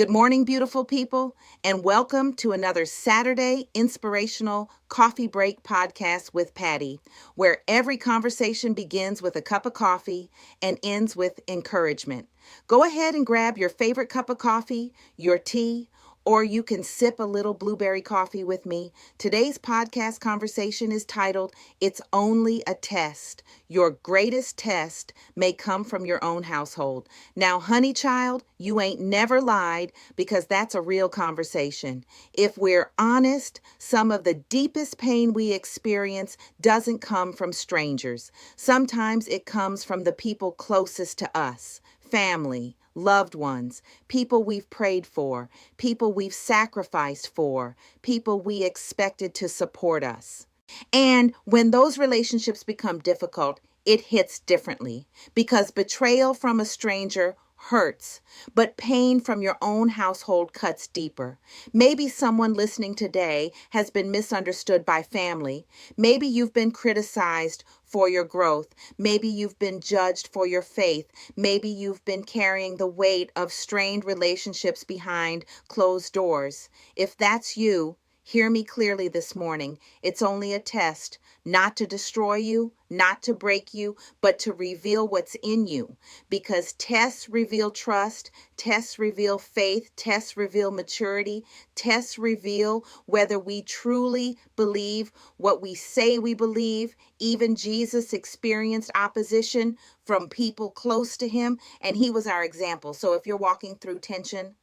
Good morning, beautiful people, and welcome to another Saturday Inspirational Coffee Break podcast with Patty, where every conversation begins with a cup of coffee and ends with encouragement. Go ahead and grab your favorite cup of coffee, your tea, or you can sip a little blueberry coffee with me. Today's podcast conversation is titled, It's Only a Test. Your greatest test may come from your own household. Now, honey child, you ain't never lied because that's a real conversation. If we're honest, some of the deepest pain we experience doesn't come from strangers. Sometimes it comes from the people closest to us. Family, loved ones, people we've prayed for, people we've sacrificed for, people we expected to support us. And when those relationships become difficult, it hits differently because betrayal from a stranger hurts, but pain from your own household cuts deeper. Maybe someone listening today has been misunderstood by family. Maybe you've been criticized for your growth. Maybe you've been judged for your faith. Maybe you've been carrying the weight of strained relationships behind closed doors. If that's you, hear me clearly this morning. It's only a test, not to destroy you, not to break you, but to reveal what's in you. Because tests reveal trust, tests reveal faith, tests reveal maturity, tests reveal whether we truly believe what we say we believe. Even Jesus experienced opposition from people close to him, and he was our example. So if you're walking through tension,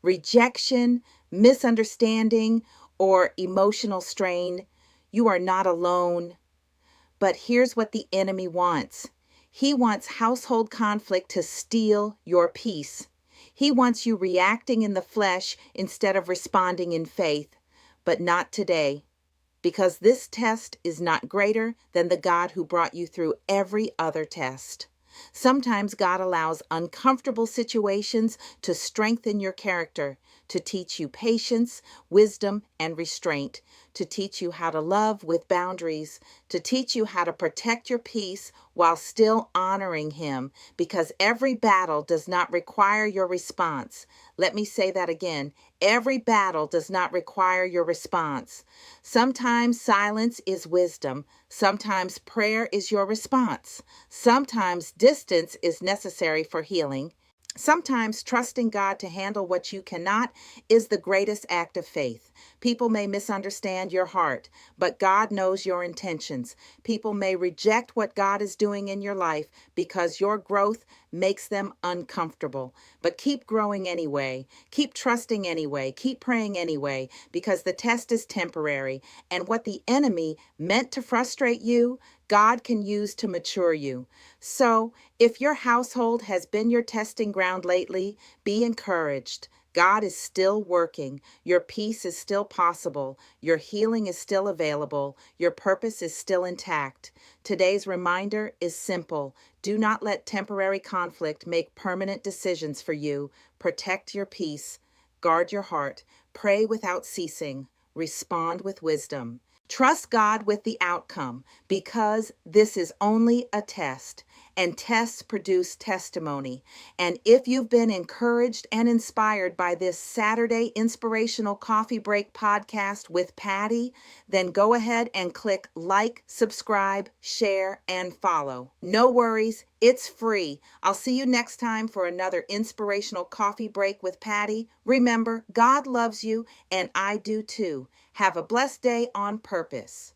rejection, misunderstanding, or emotional strain, you are not alone. But here's what the enemy wants. He wants household conflict to steal your peace. He wants you reacting in the flesh instead of responding in faith. But not today, because this test is not greater than the God who brought you through every other test. Sometimes God allows uncomfortable situations to strengthen your character, to teach you patience, wisdom, and restraint, to teach you how to love with boundaries, to teach you how to protect your peace while still honoring Him, because every battle does not require your response. Let me say that again. Every battle does not require your response. Sometimes silence is wisdom. Sometimes prayer is your response. Sometimes distance is necessary for healing. Sometimes trusting God to handle what you cannot is the greatest act of faith. People may misunderstand your heart, but God knows your intentions. People may reject what God is doing in your life because your growth makes them uncomfortable. But keep growing anyway. Keep trusting anyway. Keep praying anyway, because the test is temporary. And what the enemy meant to frustrate you, God can use to mature you. So, if your household has been your testing ground lately, be encouraged. God is still working. Your peace is still possible. Your healing is still available. Your purpose is still intact. Today's reminder is simple. Do not let temporary conflict make permanent decisions for you. Protect your peace. Guard your heart. Pray without ceasing. Respond with wisdom. Trust God with the outcome, because this is only a test, and tests produce testimony. And if you've been encouraged and inspired by this Saturday Inspirational Coffee Break podcast with Patty, then go ahead and click like, subscribe, share, and follow. No worries, it's free. I'll see you next time for another Inspirational Coffee Break with Patty. Remember, God loves you, and I do too. Have a blessed day on purpose.